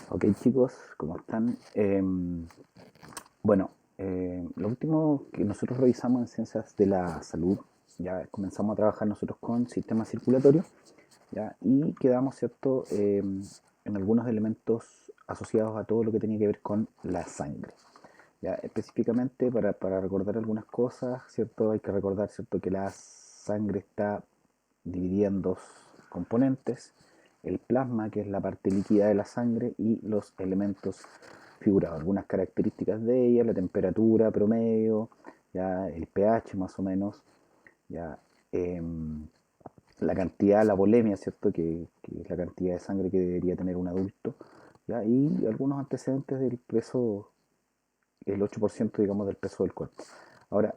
Ok chicos, ¿cómo están? Bueno, lo último que nosotros revisamos en ciencias de la salud, ya comenzamos a trabajar nosotros con sistema circulatorio, ¿ya? Y quedamos, ¿cierto?, en algunos elementos asociados a todo lo que tenía que ver con la sangre. Ya, específicamente para recordar algunas cosas, ¿cierto? Hay que recordar, ¿cierto?, que la sangre está dividida en dos componentes: el plasma, que es la parte líquida de la sangre, y los elementos figurados, algunas características de ella: la temperatura promedio, ya el pH más o menos, ya la cantidad, la volemia, ¿cierto? Que es la cantidad de sangre que debería tener un adulto, ¿ya? Y algunos antecedentes del peso, el 8%, digamos, del peso del cuerpo. Ahora,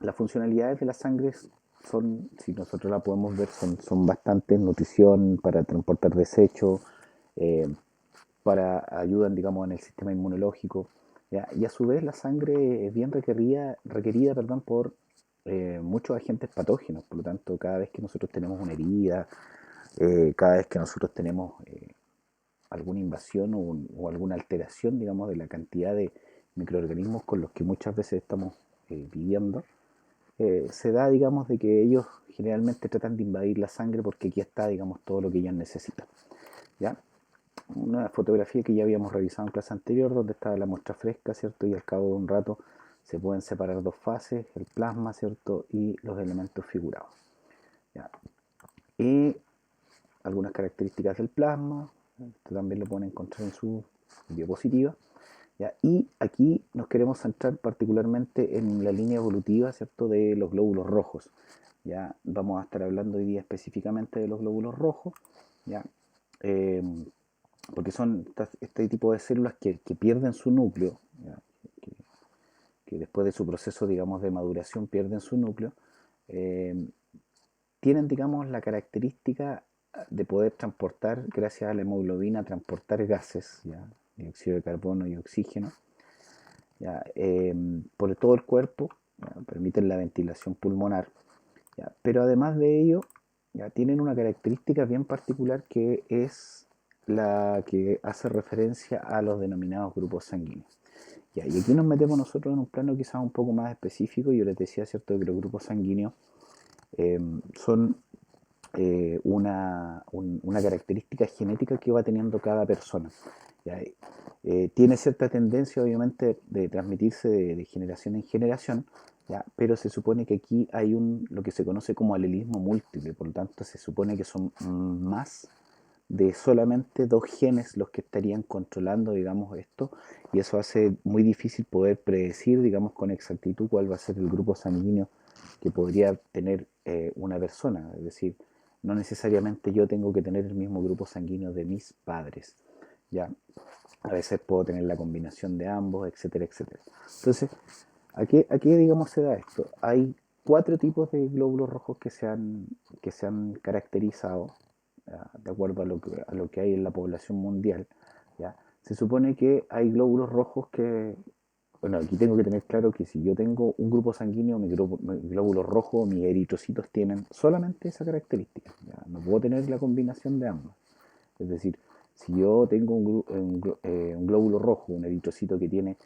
las funcionalidades de la sangre son, si nosotros la podemos ver, son bastantes: nutrición, para transportar desechos, eh, para ayudan, digamos, en el sistema inmunológico, ¿ya? Y a su vez la sangre es bien requerida, perdón, por muchos agentes patógenos. Por lo tanto, cada vez que nosotros tenemos una herida, cada vez que nosotros tenemos alguna invasión o alguna alteración, digamos, de la cantidad de microorganismos con los que muchas veces estamos viviendo, se da, digamos, de que ellos generalmente tratan de invadir la sangre porque aquí está, digamos, todo lo que ellos necesitan, ¿ya? Una fotografía que ya habíamos revisado en clase anterior, donde estaba la muestra fresca, ¿cierto? Y al cabo de un rato se pueden separar dos fases: el plasma, ¿cierto?, y los elementos figurados, ¿ya? Y algunas características del plasma, esto también lo pueden encontrar en su diapositiva, ¿ya? Y aquí nos queremos centrar particularmente en la línea evolutiva, ¿cierto?, de los glóbulos rojos. Ya vamos a estar hablando hoy día específicamente de los glóbulos rojos, ¿ya? Eh, Porque son este tipo de células que pierden su núcleo, ¿ya? Que, que después de su proceso, digamos, de maduración pierden su núcleo. eh, Tienen, digamos, la característica de poder transportar, gracias a la hemoglobina, transportar gases, ¿ya? Dióxido de carbono y oxígeno, ¿ya? Por todo el cuerpo, ¿ya? Permiten la ventilación pulmonar, ¿ya? Pero además de ello, ¿ya?, tienen una característica bien particular, que es la que hace referencia a los denominados grupos sanguíneos. Ya, y aquí nos metemos nosotros en un plano quizás un poco más específico. Yo les decía, ¿cierto?, que los grupos sanguíneos son una característica genética que va teniendo cada persona. ¿Ya? Tiene cierta tendencia, obviamente, de transmitirse de generación en generación, ¿ya? Pero se supone que aquí hay lo que se conoce como alelismo múltiple. Por lo tanto, se supone que son más de solamente dos genes los que estarían controlando, digamos, esto, y eso hace muy difícil poder predecir, digamos, con exactitud cuál va a ser el grupo sanguíneo que podría tener una persona. Es decir, no necesariamente yo tengo que tener el mismo grupo sanguíneo de mis padres, ¿ya? A veces puedo tener la combinación de ambos, etcétera, etcétera. Entonces, ¿a qué, digamos, se da esto? Hay cuatro tipos de glóbulos rojos que se han caracterizado, ¿ya?, de acuerdo a lo que hay en la población mundial, ¿ya? Se supone que hay glóbulos rojos que, bueno, aquí tengo que tener claro que si yo tengo un grupo sanguíneo, mi glóbulo rojo, mis eritrocitos tienen solamente esa característica, ¿ya? No puedo tener la combinación de ambas. Es decir, si yo tengo un glóbulo rojo, un eritrocito que tiene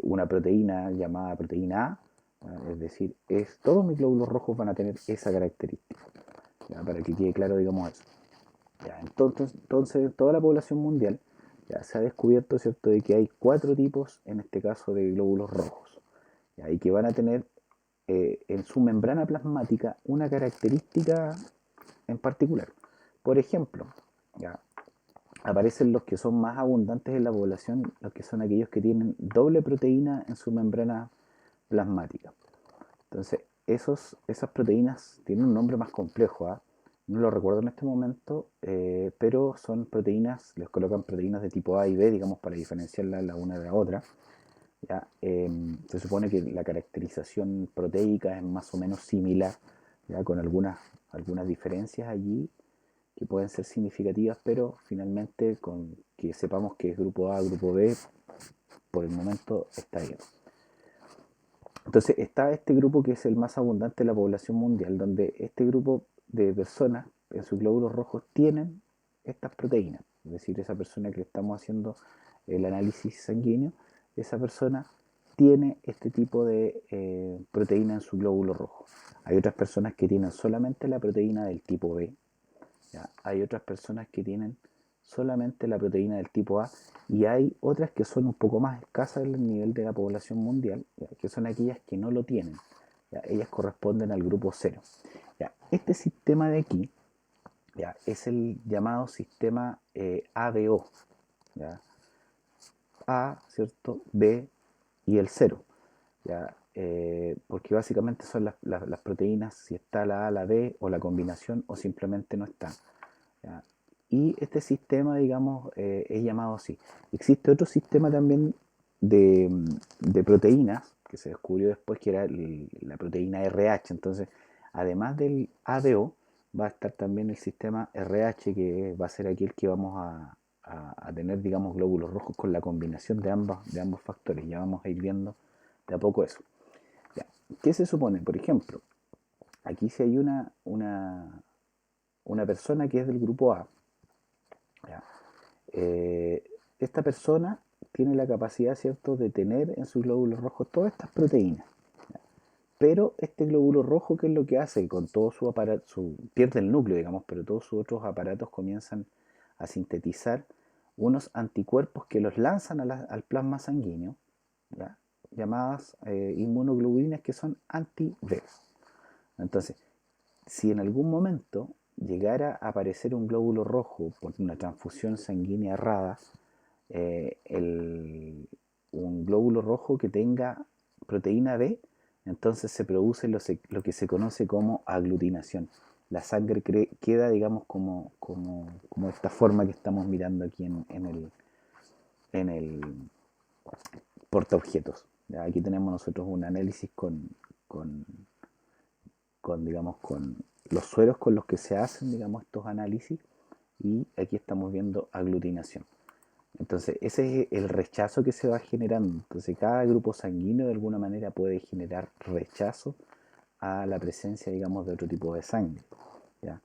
una proteína llamada proteína A, es decir, todos mis glóbulos rojos van a tener esa característica, ¿ya? Para que quede claro, digamos, eso. Ya, entonces, toda la población mundial ya se ha descubierto, ¿cierto?, de que hay cuatro tipos, en este caso, de glóbulos rojos, ¿ya? Y que van a tener en su membrana plasmática una característica en particular. Por ejemplo, ya, aparecen los que son más abundantes en la población, los que son aquellos que tienen doble proteína en su membrana plasmática. Entonces, esas proteínas tienen un nombre más complejo, ¿ah? No lo recuerdo en este momento, pero son proteínas, les colocan proteínas de tipo A y B, digamos, para diferenciarla la una de la otra, ¿ya? Se supone que la caracterización proteica es más o menos similar, ¿ya?, con algunas diferencias allí que pueden ser significativas, pero finalmente, con que sepamos que es grupo A, grupo B, por el momento está bien. Entonces está este grupo que es el más abundante de la población mundial, donde este grupo de personas en sus glóbulos rojos tienen estas proteínas. Es decir, esa persona que le estamos haciendo el análisis sanguíneo, esa persona tiene este tipo de proteína en su glóbulo rojo. Hay otras personas que tienen solamente la proteína del tipo B, ¿ya? Hay otras personas que tienen solamente la proteína del tipo A y hay otras que son un poco más escasas en el nivel de la población mundial, ¿ya? Que son aquellas que no lo tienen, ¿ya? Ellas corresponden al grupo cero. ¿Ya? Este sistema de aquí, ¿ya? Es el llamado sistema ABO, ¿ya? A, ¿cierto? B y el cero, ¿ya? Porque básicamente son las proteínas, si está la A, la B o la combinación o simplemente no está, ¿ya? Y este sistema, digamos, es llamado así. Existe otro sistema también de, de proteínas que se descubrió después que era la proteína RH. Entonces, además del ADO, va a estar también el sistema RH, que va a ser aquel que vamos a tener, digamos, glóbulos rojos con la combinación de ambos factores. Ya vamos a ir viendo de a poco eso. Ya. ¿Qué se supone? Por ejemplo, aquí si hay una persona que es del grupo A, ¿ya? Eh, esta persona tiene la capacidad, ¿cierto?, de tener en sus glóbulos rojos todas estas proteínas. Pero este glóbulo rojo, ¿qué es lo que hace? Con todo su aparato, pierde el núcleo, digamos, pero todos sus otros aparatos comienzan a sintetizar unos anticuerpos que los lanzan al plasma sanguíneo, ¿ya? Llamadas inmunoglobulinas que son anti-B. Entonces, si en algún momento llegara a aparecer un glóbulo rojo por una transfusión sanguínea errada, eh, el- un glóbulo rojo que tenga proteína B, entonces se produce lo que se conoce como aglutinación. La sangre queda, digamos, como esta forma que estamos mirando aquí en el portaobjetos. ¿Ya? Aquí tenemos nosotros un análisis con, digamos, con los sueros con los que se hacen, digamos, estos análisis, y aquí estamos viendo aglutinación. Entonces, ese es el rechazo que se va generando. Entonces, cada grupo sanguíneo de alguna manera puede generar rechazo a la presencia, digamos, de otro tipo de sangre, ¿ya?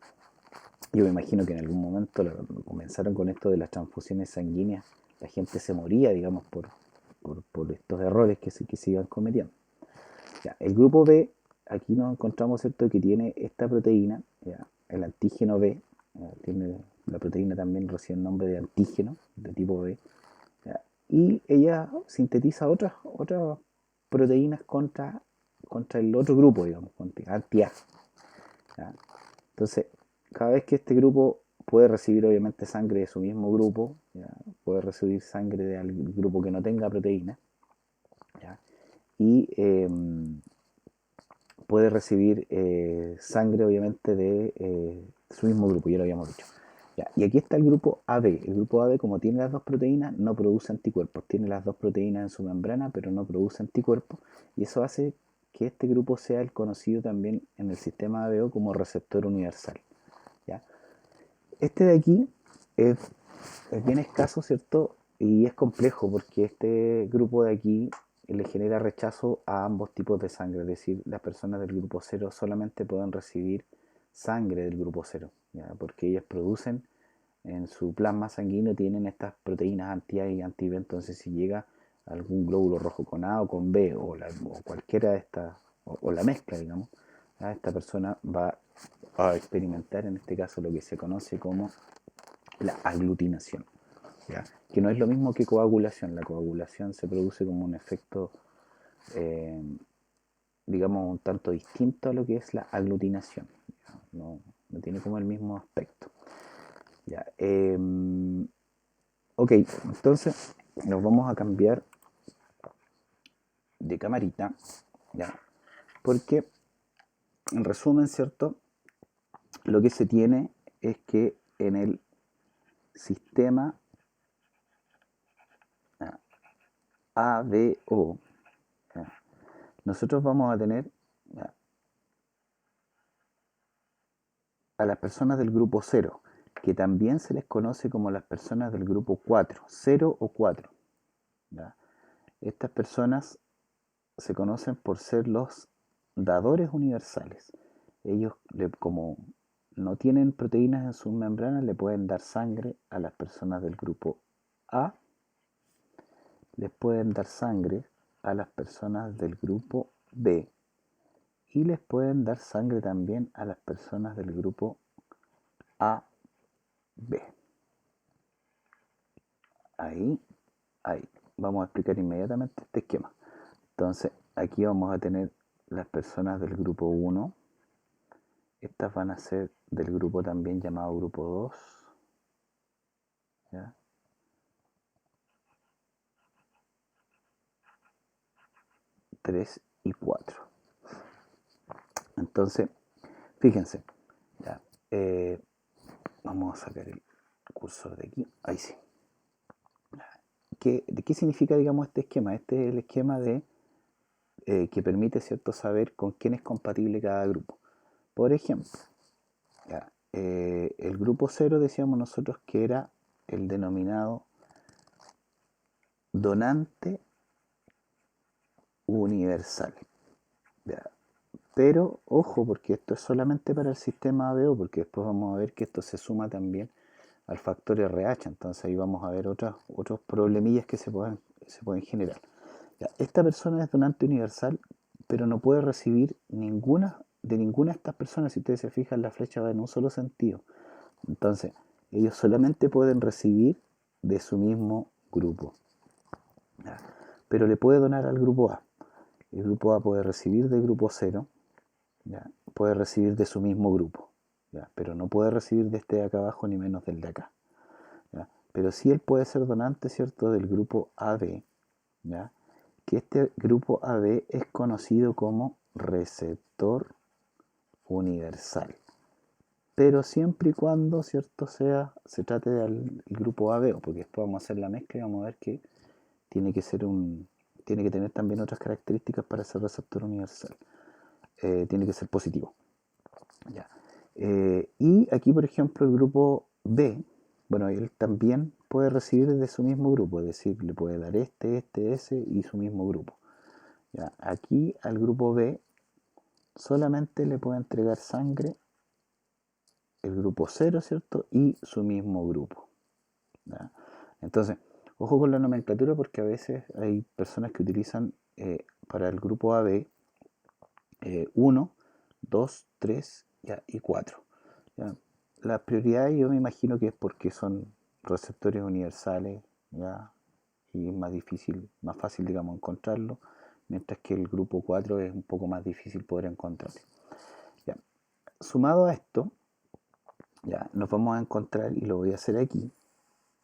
Yo me imagino que en algún momento comenzaron con esto de las transfusiones sanguíneas, la gente se moría, digamos, por estos errores que se iban cometiendo. Ya, el grupo B, aquí nos encontramos, ¿cierto?, que tiene esta proteína, ya, el antígeno B, ya, tiene la proteína también recibe el nombre de antígeno de tipo B, ya, y ella sintetiza otras proteínas contra el otro grupo, digamos, anti-A. ¿Ya? Entonces, cada vez que este grupo puede recibir obviamente sangre de su mismo grupo, ¿ya? Puede recibir sangre del grupo que no tenga proteína, ¿ya? Y puede recibir sangre obviamente de su mismo grupo, ya lo habíamos dicho. Ya, y aquí está el grupo AB. El grupo AB, como tiene las dos proteínas, no produce anticuerpos. Tiene las dos proteínas en su membrana, pero no produce anticuerpos. Y eso hace que este grupo sea el conocido también en el sistema ABO como receptor universal. ¿Ya? Este de aquí es, es bien escaso, ¿cierto? Y es complejo porque este grupo de aquí le genera rechazo a ambos tipos de sangre. Es decir, las personas del grupo cero solamente pueden recibir sangre del grupo cero, ¿ya? Porque ellas producen en su plasma sanguíneo, tienen estas proteínas anti-A y anti-B. Entonces, si llega algún glóbulo rojo con A o con B o cualquiera de estas, o la mezcla, digamos, esta persona va a experimentar en este caso lo que se conoce como la aglutinación, ¿ya? Que no es lo mismo que coagulación. La coagulación se produce como un efecto, eh, digamos, un tanto distinto a lo que es la aglutinación, ¿ya? No tiene como el mismo aspecto. ¿Ya? Ok, entonces nos vamos a cambiar de camarita, ¿ya? Porque, en resumen, ¿cierto? Lo que se tiene es que en el sistema ABO, ¿ya? Nosotros vamos a tener, ¿ya?, a las personas del grupo cero, que también se les conoce como las personas del grupo 4, 0 o 4. ¿Ya? Estas personas se conocen por ser los dadores universales. Ellos, como no tienen proteínas en sus membranas, le pueden dar sangre a las personas del grupo A, les pueden dar sangre a las personas del grupo B y les pueden dar sangre también a las personas del grupo AB. Ahí, ahí. Vamos a explicar inmediatamente este esquema. Entonces, aquí vamos a tener las personas del grupo 1. Estas van a ser del grupo también llamado grupo 2. ¿Ya? 3 y 4. Entonces, fíjense. Ya, vamos a sacar el cursor de aquí. Ahí sí. ¿De qué significa, digamos, este esquema? Este es el esquema de que permite, ¿cierto?, saber con quién es compatible cada grupo. Por ejemplo, ya, el grupo 0 decíamos nosotros que era el denominado donante universal. Ya. Pero, ojo, porque esto es solamente para el sistema ABO, porque después vamos a ver que esto se suma también al factor RH, entonces ahí vamos a ver otros problemillas que se pueden generar. Ya, esta persona es donante universal, pero no puede recibir de ninguna de estas personas. Si ustedes se fijan, la flecha va en un solo sentido. Entonces, ellos solamente pueden recibir de su mismo grupo. ¿Ya? Pero le puede donar al grupo A. El grupo A puede recibir del grupo 0, ¿ya? Puede recibir de su mismo grupo, ¿ya? Pero no puede recibir de este de acá abajo ni menos del de acá. ¿Ya? Pero sí él puede ser donante, ¿cierto?, del grupo AB, ¿ya? Que este grupo AB es conocido como receptor universal, pero siempre y cuando, ¿cierto?, se trate del grupo AB, porque después vamos a hacer la mezcla y vamos a ver que tiene que tener también otras características para ser receptor universal. Tiene que ser positivo. Ya. Y aquí, por ejemplo, el grupo B, bueno, él también puede recibir de su mismo grupo, es decir, le puede dar ese y su mismo grupo. Ya. Aquí al grupo B solamente le puede entregar sangre el grupo 0, ¿cierto? Y su mismo grupo. ¿Ya? Entonces, ojo con la nomenclatura porque a veces hay personas que utilizan para el grupo AB 1, 2, 3 y 4. ¿Ya? La prioridad yo me imagino que es porque son receptores universales, ¿ya? Y es más fácil, digamos, encontrarlo, mientras que el grupo 4 es un poco más difícil poder encontrarlo. ¿Ya? Sumado a esto, ya, nos vamos a encontrar, y lo voy a hacer aquí,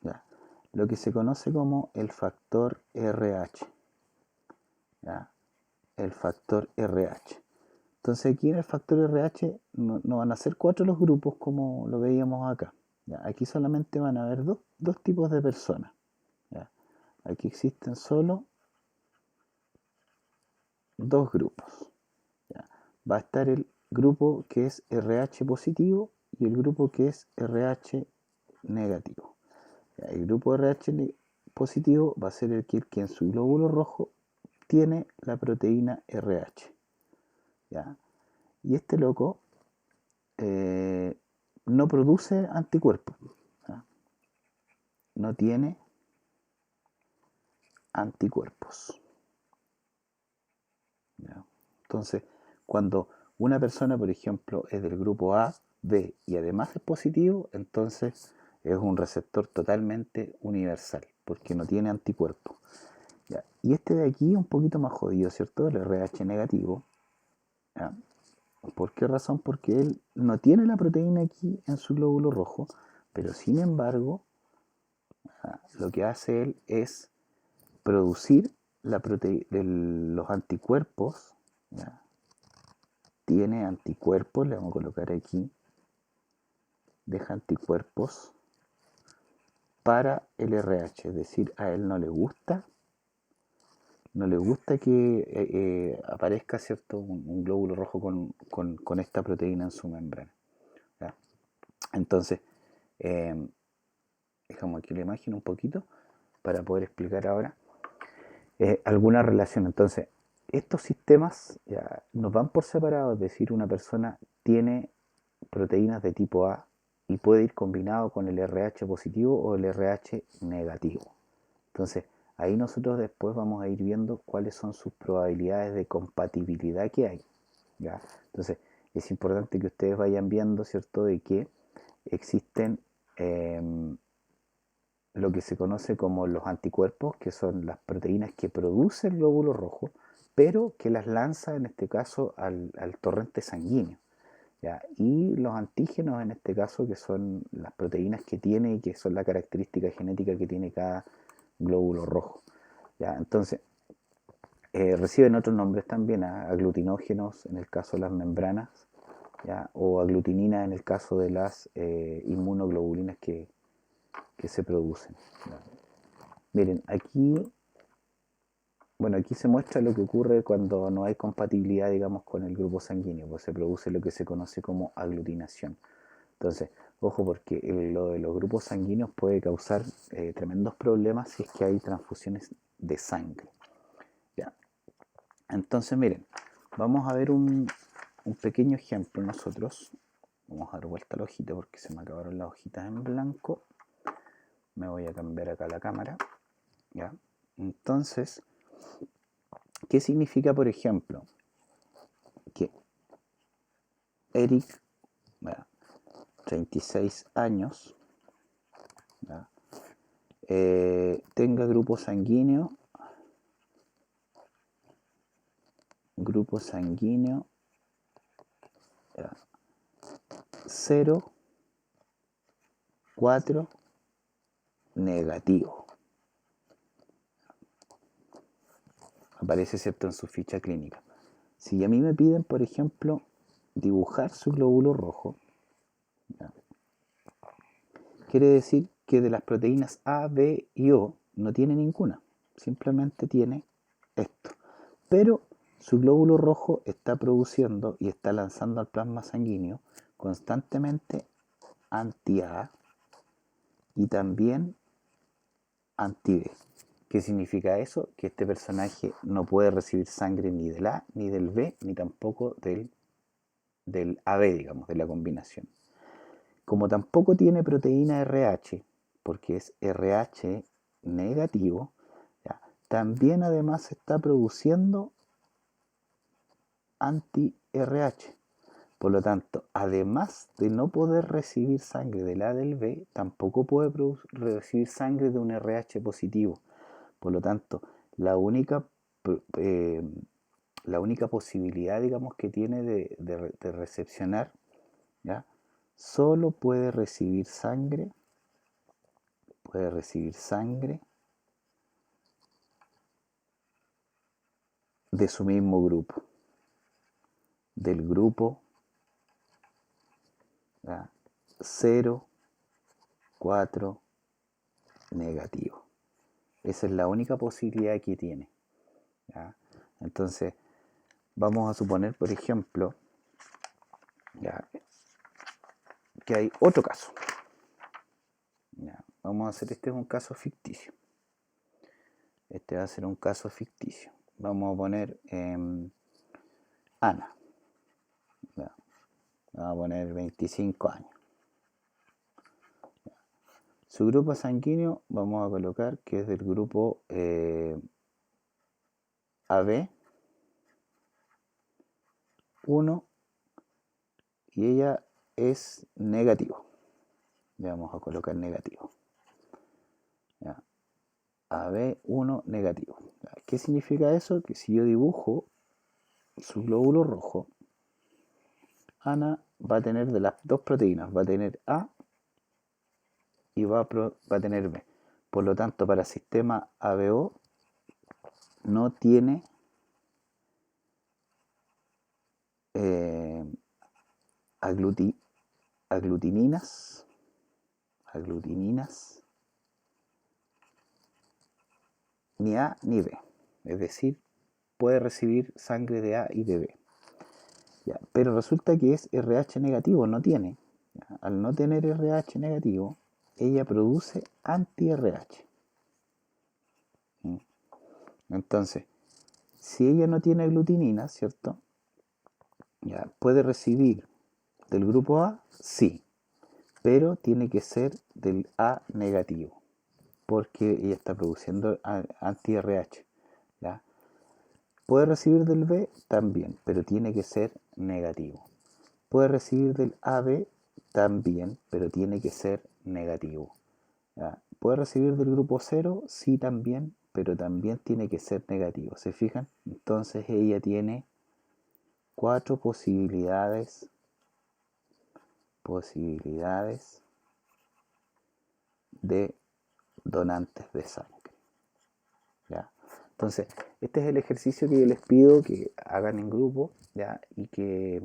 ya, lo que se conoce como el factor RH. ¿Ya? El factor RH. Entonces aquí en el factor RH no van a ser 4 los grupos como lo veíamos acá. ¿Ya? Aquí solamente van a haber dos tipos de personas. ¿Ya? Aquí existen solo dos grupos. ¿Ya? Va a estar el grupo que es RH positivo y el grupo que es RH negativo. ¿Ya? El grupo RH positivo va a ser el que en su glóbulo rojo tiene la proteína RH. ¿Ya? Y este loco no produce anticuerpos. ¿Ya? No tiene anticuerpos. ¿Ya? Entonces, cuando una persona, por ejemplo, es del grupo A, B y además es positivo, entonces es un receptor totalmente universal, porque no tiene anticuerpos. ¿Ya? Y este de aquí es un poquito más jodido, ¿cierto? El RH negativo. ¿Ya? ¿Por qué razón? Porque él no tiene la proteína aquí en su glóbulo rojo, pero sin embargo, lo que hace él es producir los anticuerpos. ¿Ya? Tiene anticuerpos, le vamos a colocar aquí, deja anticuerpos para el RH, es decir, a él no le gusta que aparezca, ¿cierto?, un glóbulo rojo con esta proteína en su membrana. ¿Ya? Entonces, dejamos aquí la imagen un poquito para poder explicar ahora alguna relación. Entonces, estos sistemas ya nos van por separado, es decir, una persona tiene proteínas de tipo A y puede ir combinado con el RH positivo o el RH negativo. Entonces, ahí nosotros después vamos a ir viendo cuáles son sus probabilidades de compatibilidad que hay. ¿Ya? Entonces, es importante que ustedes vayan viendo, ¿cierto?, de que existen lo que se conoce como los anticuerpos, que son las proteínas que produce el glóbulo rojo, pero que las lanza en este caso al torrente sanguíneo. ¿Ya? Y los antígenos en este caso, que son las proteínas que tiene y que son la característica genética que tiene cada glóbulo rojo. ¿Ya? Entonces, reciben otros nombres también, aglutinógenos en el caso de las membranas, ¿ya? O aglutinina en el caso de las inmunoglobulinas que se producen. ¿Ya? Miren, aquí se muestra lo que ocurre cuando no hay compatibilidad, digamos, con el grupo sanguíneo, pues se produce lo que se conoce como aglutinación. Entonces, ojo, porque lo de los grupos sanguíneos puede causar tremendos problemas si es que hay transfusiones de sangre. ¿Ya? Entonces, miren, vamos a ver un pequeño ejemplo nosotros. Vamos a dar vuelta a la hojita porque se me acabaron las hojitas en blanco. Me voy a cambiar acá la cámara. ¿Ya? Entonces, ¿qué significa, por ejemplo, que Eric, ¿ya?, 36 años, ¿ya?, tenga grupo sanguíneo, ¿ya?, 0, 4, negativo. Aparece, ¿cierto?, en su ficha clínica. Si a mí me piden, por ejemplo, dibujar su glóbulo rojo, ¿ya?, quiere decir que de las proteínas A, B y O no tiene ninguna, simplemente tiene esto. Pero su glóbulo rojo está produciendo y está lanzando al plasma sanguíneo constantemente anti-A y también anti-B. ¿Qué significa eso? Que este personaje no puede recibir sangre ni del A, ni del B, ni tampoco del AB, digamos, de la combinación. Como tampoco tiene proteína RH, porque es RH negativo, ¿ya?, también además está produciendo anti-RH. Por lo tanto, además de no poder recibir sangre del A del B, tampoco puede recibir sangre de un RH positivo. Por lo tanto, la única, eh, la única posibilidad, digamos, que tiene de recepcionar, ¿ya?, solo puede recibir sangre de su mismo grupo, del grupo, ¿ya?, 0, 4, negativo. Esa es la única posibilidad que tiene, ¿ya? Entonces, vamos a suponer, por ejemplo, ¿ya?, que hay otro caso. ¿Ya? Vamos a hacer, este es un caso ficticio. Este va a ser un caso ficticio. Vamos a poner Ana. ¿Ya? Vamos a poner 25 años. Su grupo sanguíneo vamos a colocar que es del grupo AB 1 y ella es negativo. Le vamos a colocar negativo. ¿Ya? AB1 negativo. ¿Qué significa eso? Que si yo dibujo su glóbulo rojo, Ana va a tener de las dos proteínas, va a tener A y va a tener B. Por lo tanto, para el sistema ABO no tiene eh, aglutininas ni A ni B. Es decir, puede recibir sangre de A y de B. ¿Ya? Pero resulta que es RH negativo, no tiene. ¿Ya? Al no tener RH negativo, ella produce anti-RH. Entonces, si ella no tiene aglutinina, ¿cierto?, ya puede recibir ¿Del grupo A? Sí, pero tiene que ser del A negativo, porque ella está produciendo anti-RH. ¿Ya? Puede recibir del B también, pero tiene que ser negativo. Puede recibir del AB también, pero tiene que ser negativo. ¿Ya? Puede recibir del grupo cero, sí también, pero también tiene que ser negativo. ¿Se fijan? Entonces ella tiene 4 posibilidades de donantes de sangre. ¿Ya? Entonces, este es el ejercicio que yo les pido que hagan en grupo, ¿ya? Y que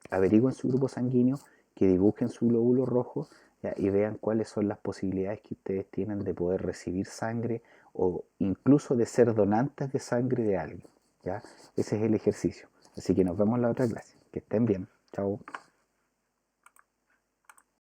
averigüen su grupo sanguíneo, que dibujen su glóbulo rojo, ¿ya? Y vean cuáles son las posibilidades que ustedes tienen de poder recibir sangre o incluso de ser donantes de sangre de alguien. ¿Ya? Ese es el ejercicio. Así que nos vemos en la otra clase. Que estén bien. Chao.